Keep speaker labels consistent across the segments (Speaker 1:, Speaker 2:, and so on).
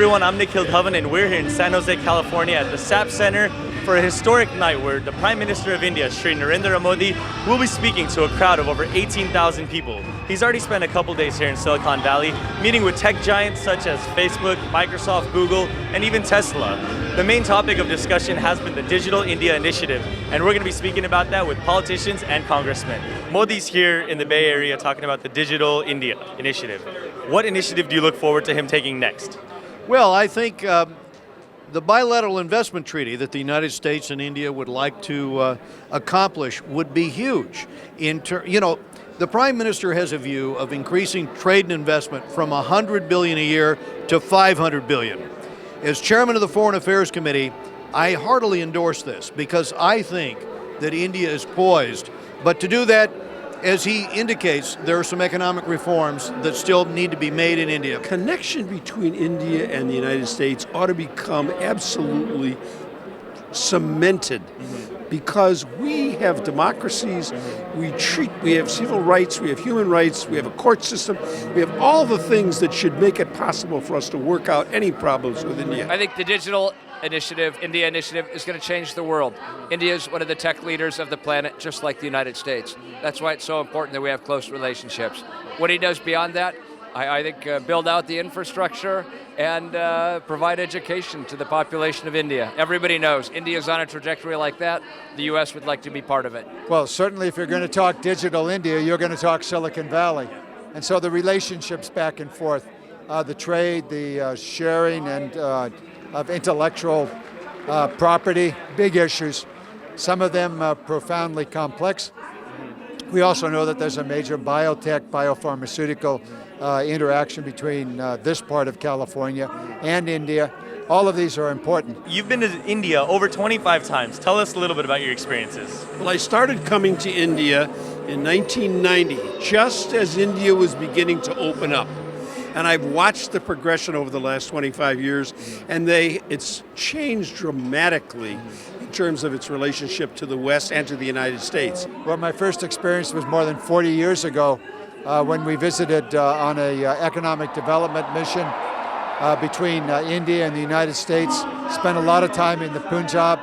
Speaker 1: everyone, I'm Nikhil Dhawan and we're here in San Jose, California at the SAP Center for a historic night where the Prime Minister of India, Shri Narendra Modi, will be speaking to a crowd of over 18,000 people. He's already spent a couple days here in Silicon Valley, meeting with tech giants such as Facebook, Microsoft, Google, and even Tesla. The main topic of discussion has been the Digital India Initiative, and we're going to be speaking about that with politicians and congressmen. Modi's here in the Bay Area talking about the Digital India Initiative. What initiative do you look forward to him taking next?
Speaker 2: Well, I think the bilateral investment treaty that the United States and India would like to accomplish would be huge. The Prime Minister has a view of increasing trade and investment from $100 billion a year to $500 billion. As chairman of the Foreign Affairs Committee, I heartily endorse this because I think that India is poised. But to do that, as he indicates, there are some economic reforms that still need to be made in India.
Speaker 3: Connection between India and the United States ought to become absolutely cemented because we have democracies, we have civil rights, we have human rights, we have a court system, we have all the things that should make it possible for us to work out any problems with India.
Speaker 4: I think the Digital India Initiative is going to change the world. India is one of the tech leaders of the planet, just like the United States. That's why it's so important that we have close relationships. What he does beyond that, I think build out the infrastructure and provide education to the population of India. Everybody knows India is on a trajectory like that. The U.S. would like to be part of it.
Speaker 5: Well, certainly if you're going to talk digital India, you're going to talk Silicon Valley. And so the relationships back and forth, the trade, the sharing and of intellectual property, big issues, some of them profoundly complex. We also know that there's a major biotech, biopharmaceutical interaction between this part of California and India. All of these are important.
Speaker 1: You've been to India over 25 times. Tell us a little bit about your experiences.
Speaker 3: Well, I started coming to India in 1990, just as India was beginning to open up. And I've watched the progression over the last 25 years, and it's changed dramatically in terms of its relationship to the West and to the United States.
Speaker 5: Well, my first experience was more than 40 years ago when we visited on an economic development mission between India and the United States. Spent a lot of time in the Punjab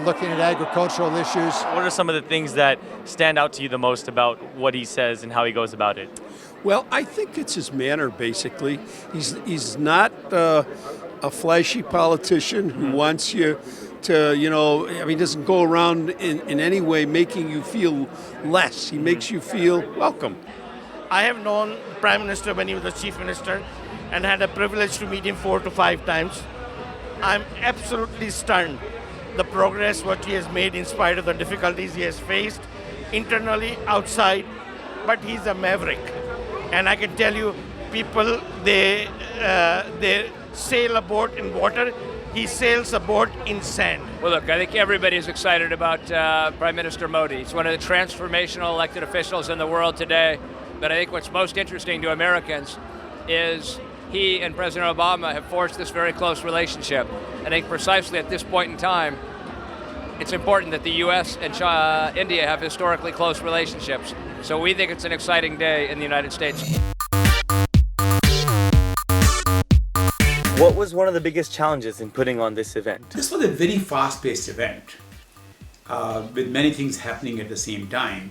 Speaker 5: looking at agricultural issues.
Speaker 1: What are some of the things that stand out to you the most about what he says and how he goes about it?
Speaker 3: Well, I think it's his manner, basically. He's not a flashy politician who wants you to, he doesn't go around in any way making you feel less. He makes you feel welcome.
Speaker 6: I have known the Prime Minister when he was the Chief Minister and had a privilege to meet him 4 to 5 times. I'm absolutely stunned. The progress what he has made in spite of the difficulties he has faced internally, outside, but he's a maverick. And I can tell you, people, they sail a boat in water, he sails a boat in sand.
Speaker 4: Well, look, I think everybody's excited about Prime Minister Modi. He's one of the transformational elected officials in the world today. But I think what's most interesting to Americans is he and President Obama have forged this very close relationship. I think precisely at this point in time, it's important that the U.S. and India have historically close relationships. So we think it's an exciting day in the United States.
Speaker 1: What was one of the biggest challenges in putting on this event?
Speaker 7: This was a very fast-paced event with many things happening at the same time.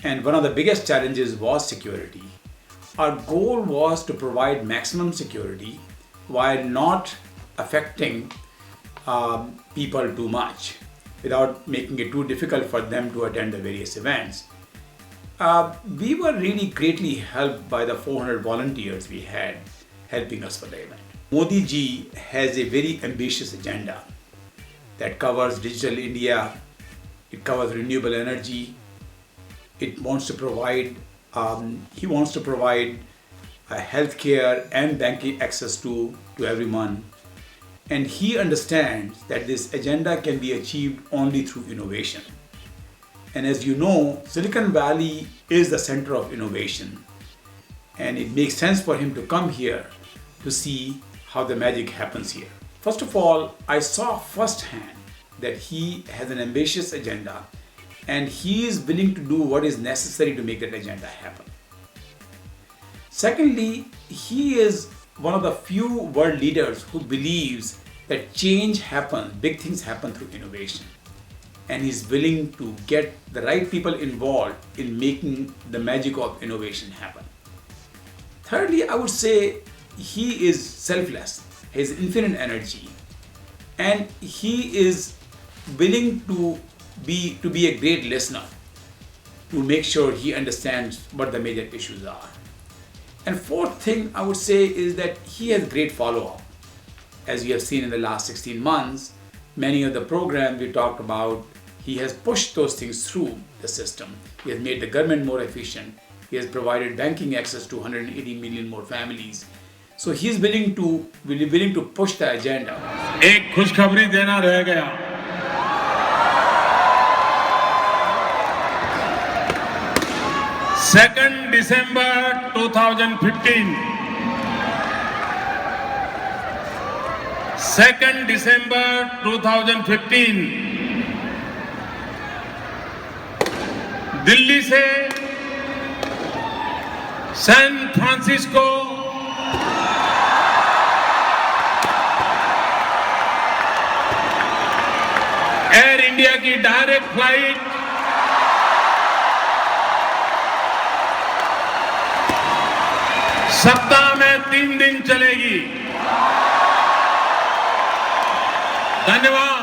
Speaker 7: And one of the biggest challenges was security. Our goal was to provide maximum security while not affecting people too much, without making it too difficult for them to attend the various events. We were really greatly helped by the 400 volunteers we had helping us for the event. Modi ji has a very ambitious agenda that covers digital India, it covers renewable energy, it wants to provide, he wants to provide healthcare and banking access to everyone. And he understands that this agenda can be achieved only through innovation. And as you know, Silicon Valley is the center of innovation. And it makes sense for him to come here to see how the magic happens here. First of all, I saw firsthand that he has an ambitious agenda and he is willing to do what is necessary to make that agenda happen. Secondly, he is one of the few world leaders who believes that change happens, big things happen through innovation. And he's willing to get the right people involved in making the magic of innovation happen. Thirdly, I would say he is selfless, he has infinite energy, and he is willing to be a great listener, to make sure he understands what the major issues are. And fourth thing I would say is that he has great follow-up. As you have seen in the last 16 months, many of the programs we talked about, he has pushed those things through the system. He has made the government more efficient. He has provided banking access to 180 million more families. So he is willing to push the agenda.
Speaker 8: एक खुशखबरी देना रह गया। 2nd December 2015. 2nd December 2015 Delhi से San Francisco air India की direct flight सप्ताह में 3 दिन चलेगी। धन्यवाद।